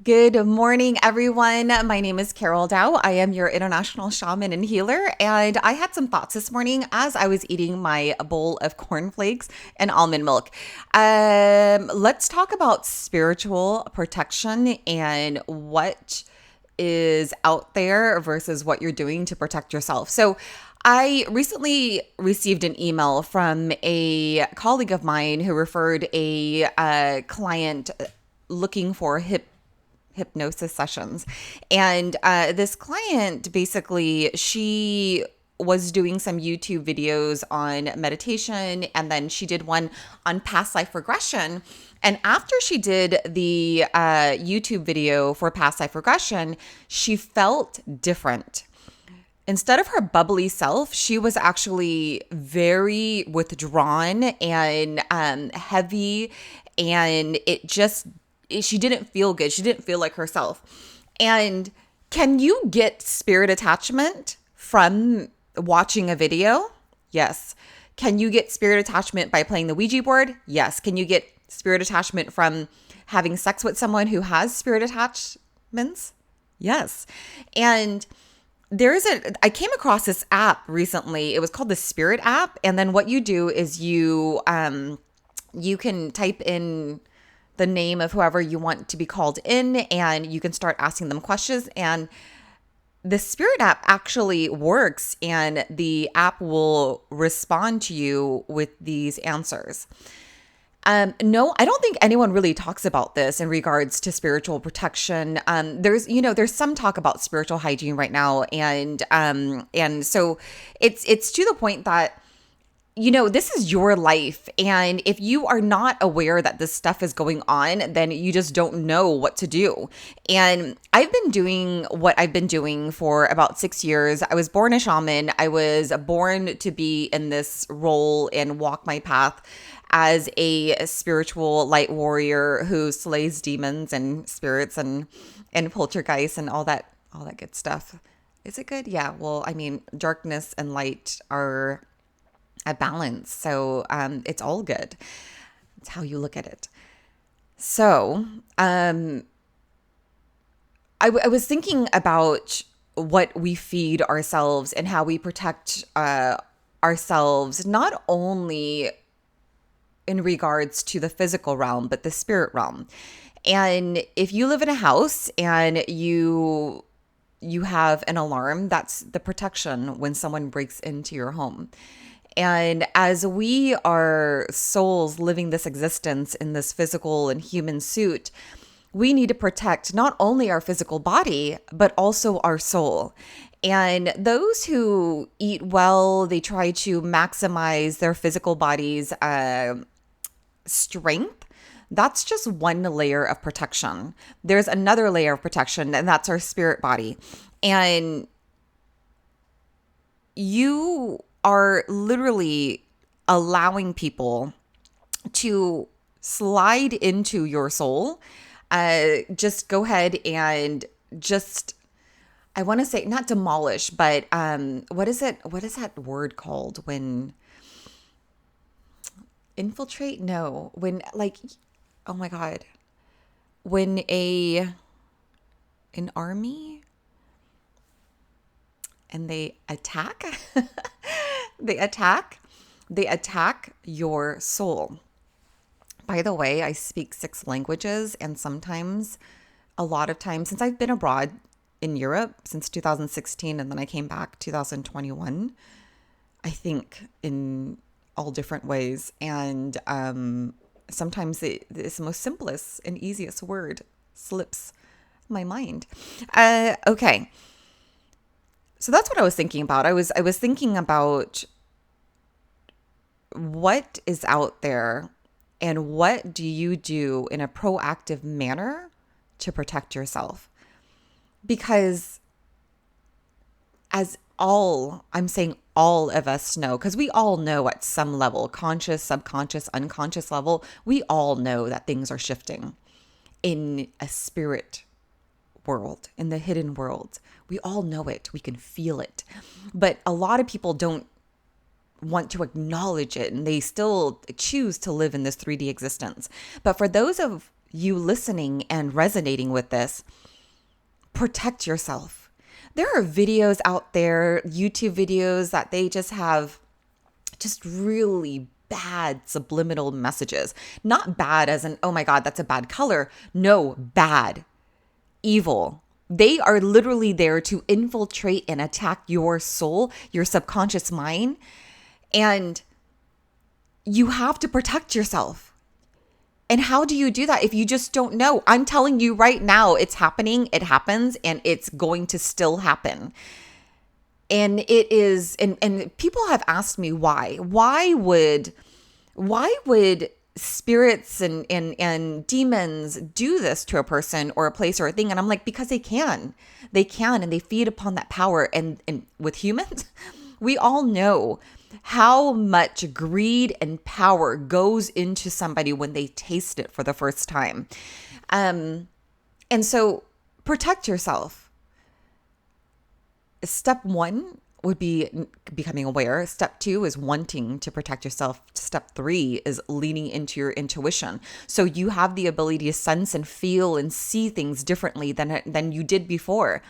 Good morning, everyone. My name is Carol Dao. I am your international shaman and healer. And I had some thoughts this morning as I was eating my bowl of cornflakes and almond milk. Let's talk about spiritual protection and what is out there versus what you're doing to protect yourself. So, I recently received an email from a colleague of mine who referred a client looking for hypnosis sessions. And this client basically, she was doing some YouTube videos on meditation, and then she did one on past life regression. And after she did the YouTube video for past life regression, she felt different. Instead of her bubbly self, she was actually very withdrawn and heavy, and she didn't feel good. She didn't feel like herself. And can you get spirit attachment from watching a video? Yes. Can you get spirit attachment by playing the Ouija board? Yes. Can you get spirit attachment from having sex with someone who has spirit attachments? Yes. And I came across this app recently. It was called the Spirit app. And then what you do is you can type in the name of whoever you want to be called in, and you can start asking them questions. And the Spirit app actually works, and the app will respond to you with these answers. No, I don't think anyone really talks about this in regards to spiritual protection. There's some talk about spiritual hygiene right now, and so it's to the point that, this is your life. And if you are not aware that this stuff is going on, then you just don't know what to do. And I've been doing what I've been doing for about 6 years. I was born a shaman. I was born to be in this role and walk my path as a spiritual light warrior who slays demons and spirits and poltergeists and all that good stuff. Is it good? Yeah. Well, I mean, darkness and light are a balance. So it's all good. It's how you look at it. So I was thinking about what we feed ourselves and how we protect ourselves, not only in regards to the physical realm, but the spirit realm. And if you live in a house and you have an alarm, that's the protection when someone breaks into your home. And as we are souls living this existence in this physical and human suit, we need to protect not only our physical body, but also our soul. And those who eat well, they try to maximize their physical body's strength. That's just one layer of protection. There's another layer of protection, and that's our spirit body. And you are literally allowing people to slide into your soul. Just go ahead and I want to say not demolish, but what is that word called when infiltrate? No, when oh my God, when an army and they attack. They attack your soul. By the way, I speak 6 languages, and sometimes, a lot of times, since I've been abroad in Europe since 2016, and then I came back 2021, I think in all different ways. And sometimes it's the most simplest and easiest word slips my mind. Okay. So that's what I was thinking about. I was thinking about what is out there and what do you do in a proactive manner to protect yourself? Because I'm saying all of us know, because we all know at some level, conscious, subconscious, unconscious level, we all know that things are shifting in a spirit world, in the hidden world. We all know it. We can feel it. But a lot of people don't want to acknowledge it, and they still choose to live in this 3D existence. But for those of you listening and resonating with this, protect yourself. There are videos out there, YouTube videos, that they just have just really bad subliminal messages. Not bad as in, oh my God, that's a bad color. No, bad, evil. They are literally there to infiltrate and attack your soul, your subconscious mind. And you have to protect yourself. And how do you do that if you just don't know? I'm telling you right now, it's happening, it happens, and it's going to still happen. And it is, and people have asked me why. Why would spirits and demons do this to a person or a place or a thing? And I'm like, because they can. They can, and they feed upon that power. And with humans, we all know how much greed and power goes into somebody when they taste it for the first time. And so protect yourself. Step one would be becoming aware. Step two is wanting to protect yourself. Step three is leaning into your intuition. So you have the ability to sense and feel and see things differently than you did before.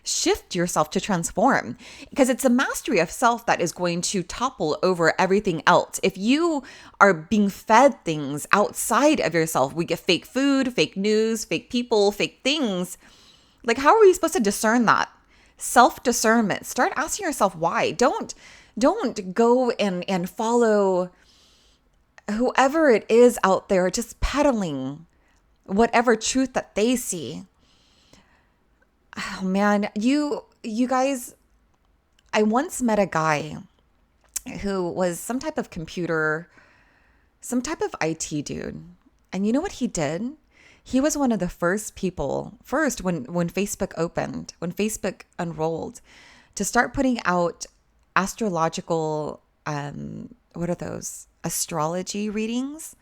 Shift yourself to transform, because it's a mastery of self that is going to topple over everything else. If you are being fed things outside of yourself, we get fake food, fake news, fake people, fake things. Like, how are we supposed to discern that? Self-discernment. Start asking yourself why. Don't go and follow whoever it is out there just peddling whatever truth that they see. Oh man, you guys, I once met a guy who was some type of IT dude. And you know what he did? He was one of the first people, when Facebook opened, when Facebook unrolled, to start putting out astrological, what are those? Astrology readings.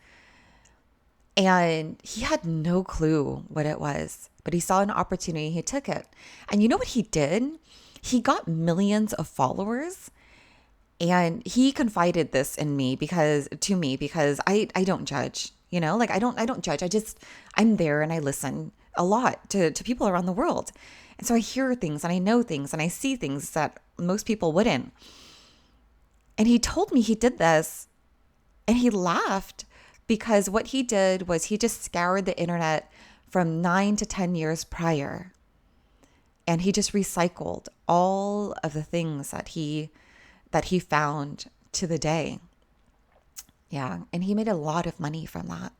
And he had no clue what it was, but he saw an opportunity, he took it. And you know what he did? He got millions of followers. And he confided this in me because I don't judge, like I don't judge. I'm there and I listen a lot to people around the world. And so I hear things and I know things and I see things that most people wouldn't. And he told me he did this and he laughed, because what he did was he just scoured the internet from 9 to 10 years prior. And he just recycled all of the things that he found to the day. Yeah. And he made a lot of money from that.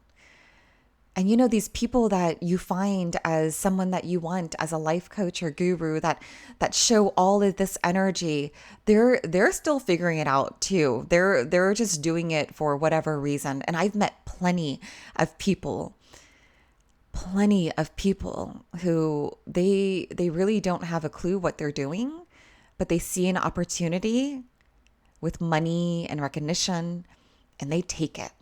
And these people that you find as someone that you want as a life coach or guru that show all of this energy, they're still figuring it out too. They're just doing it for whatever reason. And I've met plenty of people who they really don't have a clue what they're doing, but they see an opportunity with money and recognition and they take it.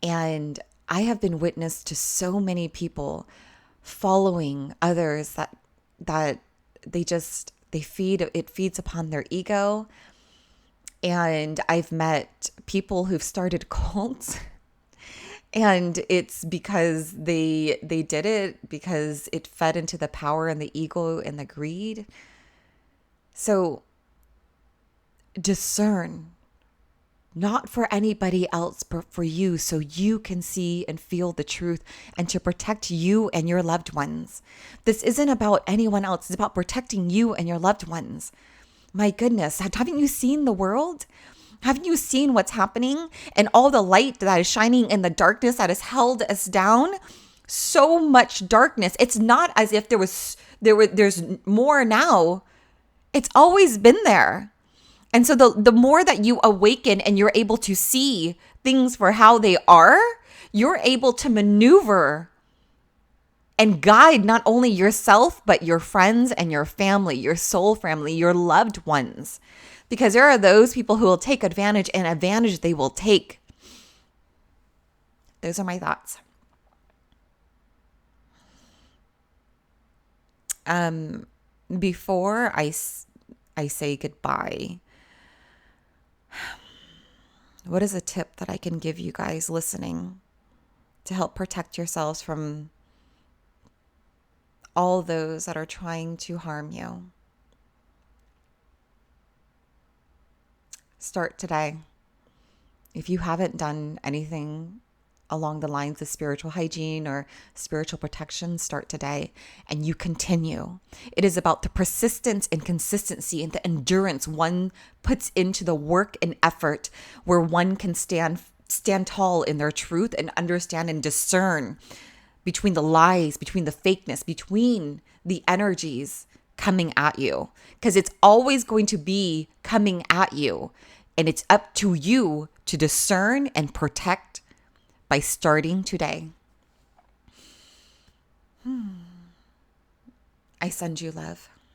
And I have been witness to so many people following others that it feeds upon their ego. And I've met people who've started cults, and it's because they did it because it fed into the power and the ego and the greed. So discern. Not for anybody else, but for you, so you can see and feel the truth and to protect you and your loved ones. This isn't about anyone else. It's about protecting you and your loved ones. My goodness, haven't you seen the world? Haven't you seen what's happening and all the light that is shining in the darkness that has held us down? So much darkness. It's not as if there's more now. It's always been there. And so the more that you awaken and you're able to see things for how they are, you're able to maneuver and guide not only yourself, but your friends and your family, your soul family, your loved ones. Because there are those people who will take advantage, and advantage they will take. Those are my thoughts. Before I say goodbye, what is a tip that I can give you guys listening? to help protect yourselves from all those that are trying to harm you. Start today. If you haven't done anything along the lines of spiritual hygiene or spiritual protection, start today and you continue. It is about the persistence and consistency and the endurance one puts into the work and effort where one can stand tall in their truth and understand and discern between the lies, between the fakeness, between the energies coming at you. Because it's always going to be coming at you. And it's up to you to discern and protect by starting today. I send you love.